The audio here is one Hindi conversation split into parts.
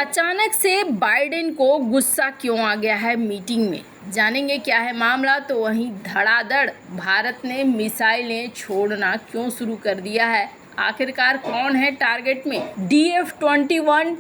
अचानक से बाइडेन को गुस्सा क्यों आ गया है मीटिंग में, जानेंगे क्या है मामला। तो वहीं धड़ाधड़ भारत ने मिसाइलें छोड़ना क्यों शुरू कर दिया है, आखिरकार कौन है टारगेट में। DF-21,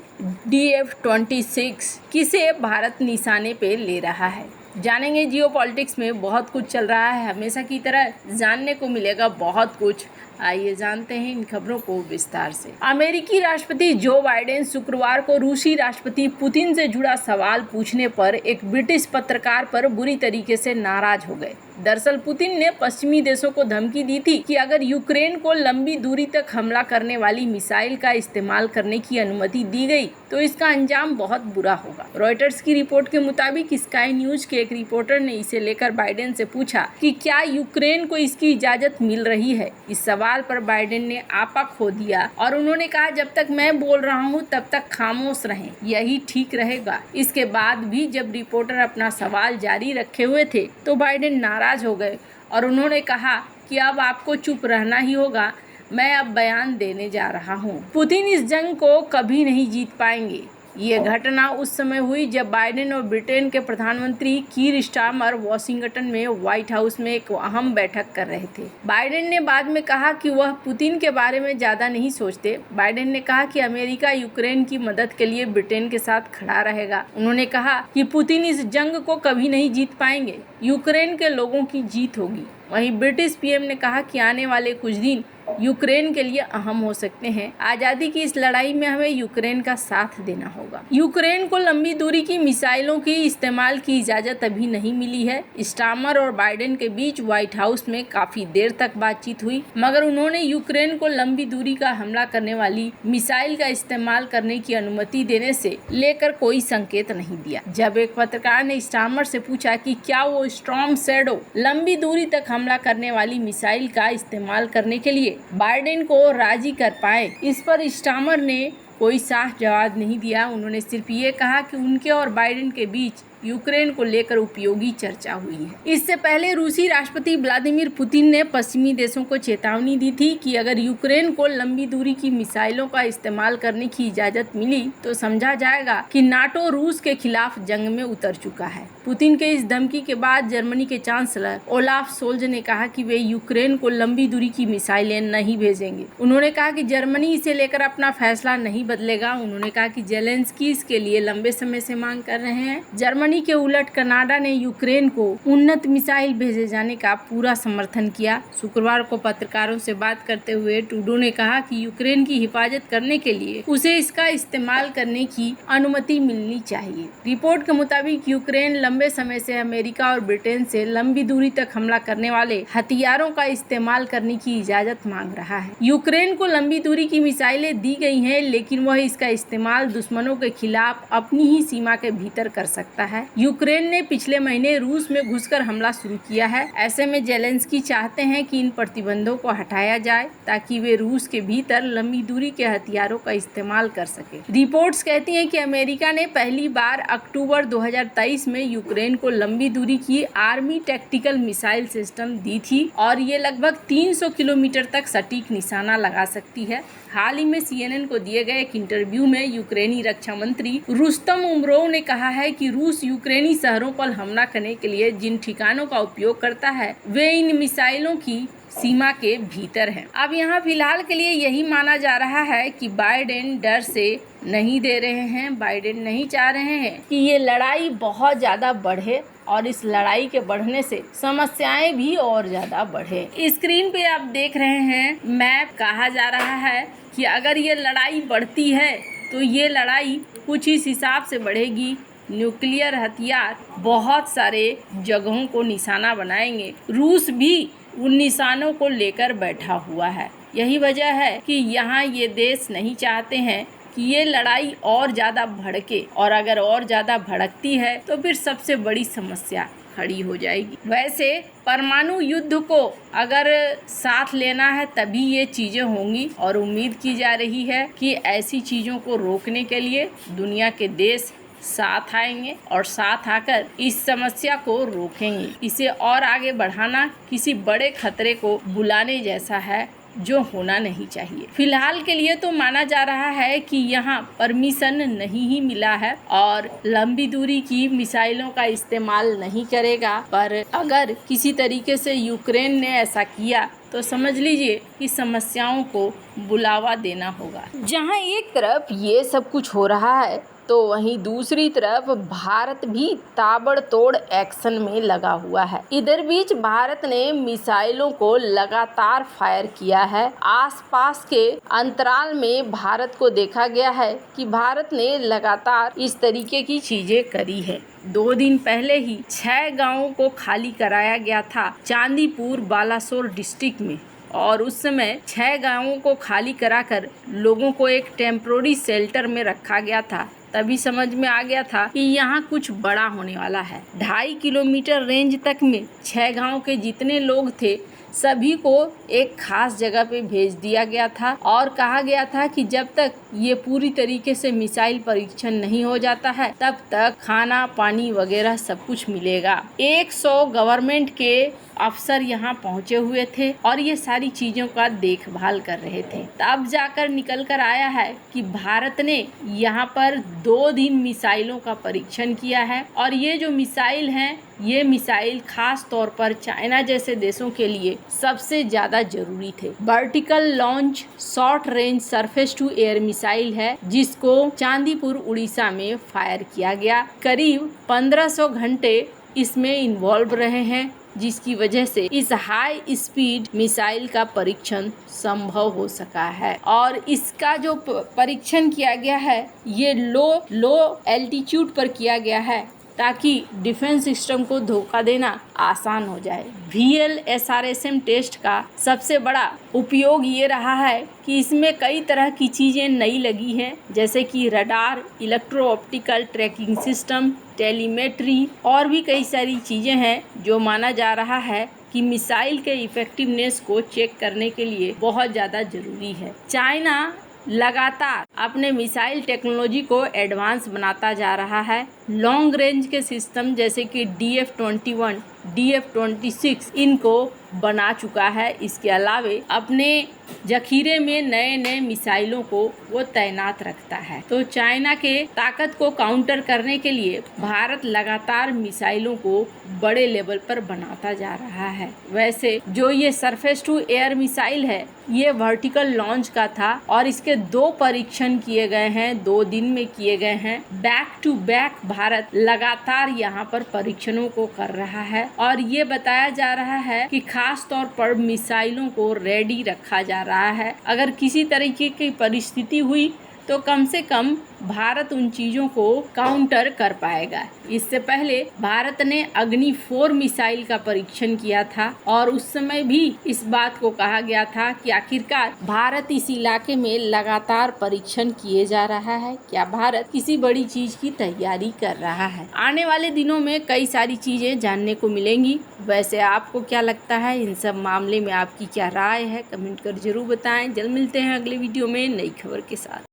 DF-26 किसे भारत निशाने पे ले रहा है, जानेंगे। जियोपॉलिटिक्स में बहुत कुछ चल रहा है, हमेशा की तरह जानने को मिलेगा बहुत कुछ। आइए जानते हैं इन खबरों को विस्तार से। अमेरिकी राष्ट्रपति जो बाइडेन शुक्रवार को रूसी राष्ट्रपति पुतिन से जुड़ा सवाल पूछने पर एक ब्रिटिश पत्रकार पर बुरी तरीके से नाराज हो गए। दरअसल पुतिन ने पश्चिमी देशों को धमकी दी थी कि अगर यूक्रेन को लंबी दूरी तक हमला करने वाली मिसाइल का इस्तेमाल करने की अनुमति दी गई तो इसका अंजाम बहुत बुरा होगा। रॉयटर्स की रिपोर्ट के मुताबिक स्काई न्यूज के एक रिपोर्टर ने इसे लेकर बाइडेन से पूछा कि क्या यूक्रेन को इसकी इजाजत मिल रही है। इस सवाल पर बाइडेन ने आपा खो दिया और उन्होंने कहा, जब तक मैं बोल रहा हूँ तब तक खामोश रहें, यही ठीक रहेगा। इसके बाद भी जब रिपोर्टर अपना सवाल जारी रखे हुए थे तो बाइडेन नाराज हो गए और उन्होंने कहा कि अब आपको चुप रहना ही होगा, मैं अब बयान देने जा रहा हूँ। पुतिन इस जंग को कभी नहीं जीत पाएंगे। ये घटना उस समय हुई जब बाइडेन और ब्रिटेन के प्रधानमंत्री कीर स्टारमर वॉशिंगटन में व्हाइट हाउस में एक अहम बैठक कर रहे थे। बाइडेन ने बाद में कहा कि वह पुतिन के बारे में ज्यादा नहीं सोचते। बाइडेन ने कहा कि अमेरिका यूक्रेन की मदद के लिए ब्रिटेन के साथ खड़ा रहेगा। उन्होंने कहा कि पुतिन इस जंग को कभी नहीं जीत पाएंगे, यूक्रेन के लोगों की जीत होगी। वहीं ब्रिटिश पीएम ने कहा कि आने वाले कुछ दिन यूक्रेन के लिए अहम हो सकते हैं। आजादी की इस लड़ाई में हमें यूक्रेन का साथ देना होगा। यूक्रेन को लंबी दूरी की मिसाइलों की इस्तेमाल की इजाजत अभी नहीं मिली है। स्टारमर और बाइडेन के बीच व्हाइट हाउस में काफी देर तक बातचीत हुई, मगर उन्होंने यूक्रेन को लंबी दूरी का हमला करने वाली मिसाइल का इस्तेमाल करने की अनुमति देने से लेकर कोई संकेत नहीं दिया। जब एक पत्रकार ने स्टारमर से पूछा कि क्या वो स्टॉर्म शैडो लंबी दूरी तक हमला करने वाली मिसाइल का इस्तेमाल करने के लिए बाइडेन को राजी कर पाए, इस पर स्टारमर ने कोई साफ जवाब नहीं दिया। उन्होंने सिर्फ ये कहा कि उनके और बाइडेन के बीच यूक्रेन को लेकर उपयोगी चर्चा हुई है। इससे पहले रूसी राष्ट्रपति व्लादिमीर पुतिन ने पश्चिमी देशों को चेतावनी दी थी कि अगर यूक्रेन को लंबी दूरी की मिसाइलों का इस्तेमाल करने की इजाजत मिली तो समझा जाएगा कि नाटो रूस के खिलाफ जंग में उतर चुका है। पुतिन के इस धमकी के बाद जर्मनी के चांसलर ओलाफ सोल्ज ने कहा कि वे यूक्रेन को लंबी दूरी की मिसाइलें नहीं भेजेंगे। उन्होंने कहा कि जर्मनी इसे लेकर अपना फैसला नहीं बदलेगा। उन्होंने कहा कि जेलेंस्की इसके लिए लंबे समय से मांग कर रहे हैं। जर्मनी के उलट कनाडा ने यूक्रेन को उन्नत मिसाइल भेजे जाने का पूरा समर्थन किया। शुक्रवार को पत्रकारों से बात करते हुए ट्रूडो ने कहा कि यूक्रेन की हिफाजत करने के लिए उसे इसका इस्तेमाल करने की अनुमति मिलनी चाहिए। रिपोर्ट के मुताबिक यूक्रेन लंबे समय से अमेरिका और ब्रिटेन से लंबी दूरी तक हमला करने वाले हथियारों का इस्तेमाल करने की इजाजत मांग रहा है। यूक्रेन को लंबी दूरी की मिसाइलें दी गई हैं, लेकिन वह इसका इस्तेमाल दुश्मनों के खिलाफ अपनी ही सीमा के भीतर कर सकता है। यूक्रेन ने पिछले महीने रूस में घुसकर हमला शुरू किया है। ऐसे में जेलेंस्की चाहते हैं कि इन प्रतिबंधों को हटाया जाए ताकि वे रूस के भीतर लंबी दूरी के हथियारों का इस्तेमाल कर सके। रिपोर्ट्स कहती हैं कि अमेरिका ने पहली बार अक्टूबर 2023 में यूक्रेन को लंबी दूरी की आर्मी टैक्टिकल मिसाइल सिस्टम दी थी और ये लगभग 300 किलोमीटर तक सटीक निशाना लगा सकती है। हाल ही में CNN को दिए गए एक इंटरव्यू में यूक्रेनी रक्षा मंत्री रुस्तम उमरोव ने कहा है कि रूस यूक्रेनी शहरों पर हमला करने के लिए जिन ठिकानों का उपयोग करता है वे इन मिसाइलों की सीमा के भीतर हैं। अब यहाँ फिलहाल के लिए यही माना जा रहा है कि बाइडेन डर से नहीं दे रहे हैं। बाइडेन नहीं चाह रहे हैं कि ये लड़ाई बहुत ज़्यादा बढ़े और इस लड़ाई के बढ़ने से समस्याएं भी और ज़्यादा बढ़े। स्क्रीन पे आप देख रहे हैं मैप, कहा जा रहा है कि अगर ये लड़ाई बढ़ती है तो ये लड़ाई कुछ इस हिसाब से बढ़ेगी। न्यूक्लियर हथियार बहुत सारे जगहों को निशाना बनाएंगे। रूस भी उन निशानों को लेकर बैठा हुआ है। यही वजह है कि यहाँ ये देश नहीं चाहते हैं कि ये लड़ाई और ज़्यादा भड़के, और अगर और ज़्यादा भड़कती है तो फिर सबसे बड़ी समस्या खड़ी हो जाएगी। वैसे परमाणु युद्ध को अगर साथ लेना है तभी ये चीज़ें होंगी और उम्मीद की जा रही है कि ऐसी चीज़ों को रोकने के लिए दुनिया के देश साथ आएंगे और साथ आकर इस समस्या को रोकेंगे। इसे और आगे बढ़ाना किसी बड़े खतरे को बुलाने जैसा है जो होना नहीं चाहिए। फिलहाल के लिए तो माना जा रहा है कि यहाँ परमिशन नहीं ही मिला है और लंबी दूरी की मिसाइलों का इस्तेमाल नहीं करेगा, पर अगर किसी तरीके से यूक्रेन ने ऐसा किया तो समझ लीजिए कि समस्याओं को बुलावा देना होगा। जहां एक तरफ ये सब कुछ हो रहा है तो वहीं दूसरी तरफ भारत भी ताबड़तोड़ एक्शन में लगा हुआ है। इधर बीच भारत ने मिसाइलों को लगातार फायर किया है। आसपास के अंतराल में भारत को देखा गया है कि भारत ने लगातार इस तरीके की चीजें करी है। 2 दिन पहले ही 6 गांवों को खाली कराया गया था चांदीपुर बालासोर डिस्ट्रिक्ट में, और उस समय 6 गांवों को खाली कराकर लोगों को एक टेम्पोररी शेल्टर में रखा गया था। तभी समझ में आ गया था कि यहाँ कुछ बड़ा होने वाला है। 2.5 किलोमीटर रेंज तक में 6 गांव के जितने लोग थे सभी को एक खास जगह पे भेज दिया गया था और कहा गया था कि जब तक ये पूरी तरीके से मिसाइल परीक्षण नहीं हो जाता है तब तक खाना पानी वगैरह सब कुछ मिलेगा। 100 गवर्नमेंट के अफसर यहाँ पहुँचे हुए थे और ये सारी चीज़ों का देखभाल कर रहे थे। तब जाकर निकल कर आया है कि भारत ने यहाँ पर 2 दिन मिसाइलों का परीक्षण किया है और ये जो मिसाइल हैं ये मिसाइल खास तौर पर चाइना जैसे देशों के लिए सबसे ज़्यादा जरूरी थे। Vertical launch short range surface to air missile है जिसको चांदीपुर उड़ीसा में फायर किया गया। करीब 1500 घंटे इसमें इन्वॉल्व रहे हैं, जिसकी वजह से इस हाई स्पीड मिसाइल का परीक्षण संभव हो सका है। और इसका जो परीक्षण किया गया है ये लो एल्टीट्यूड पर किया गया है ताकि डिफेंस सिस्टम को धोखा देना आसान हो जाए। VLSRSM टेस्ट का सबसे बड़ा उपयोग ये रहा है कि इसमें कई तरह की चीज़ें नई लगी हैं, जैसे कि radar, electro optical tracking system, telemetry और भी कई सारी चीज़ें हैं जो माना जा रहा है कि मिसाइल के इफेक्टिवनेस को चेक करने के लिए बहुत ज़्यादा ज़रूरी है। चाइना लगातार अपने मिसाइल टेक्नोलॉजी को एडवांस बनाता जा रहा है। लॉन्ग रेंज के सिस्टम जैसे कि DF-21, DF-26 इनको बना चुका है। इसके अलावे अपने जखीरे में नए नए मिसाइलों को वो तैनात रखता है। तो चाइना के ताकत को काउंटर करने के लिए भारत लगातार मिसाइलों को बड़े लेवल पर बनाता जा रहा है। वैसे जो ये सरफेस टू एयर मिसाइल है ये वर्टिकल लॉन्च का था और इसके 2 परीक्षण किए गए हैं, 2 दिन में किए गए हैं। बैक टू बैक भारत लगातार यहाँ पर परीक्षणों को कर रहा है और ये बताया जा रहा है कि खास तौर पर मिसाइलों को रेडी रखा जा रहा है। अगर किसी तरीके की परिस्थिति हुई तो कम से कम भारत उन चीज़ों को काउंटर कर पाएगा। इससे पहले भारत ने अग्नि 4 मिसाइल का परीक्षण किया था और उस समय भी इस बात को कहा गया था कि आखिरकार भारत इस इलाके में लगातार परीक्षण किए जा रहा है, क्या भारत किसी बड़ी चीज की तैयारी कर रहा है। आने वाले दिनों में कई सारी चीजें जानने को मिलेंगी। वैसे आपको क्या लगता है, इन सब मामले में आपकी क्या राय है, कमेंट कर जरूर बताएं। जल्द मिलते हैं अगले वीडियो में नई खबर के साथ।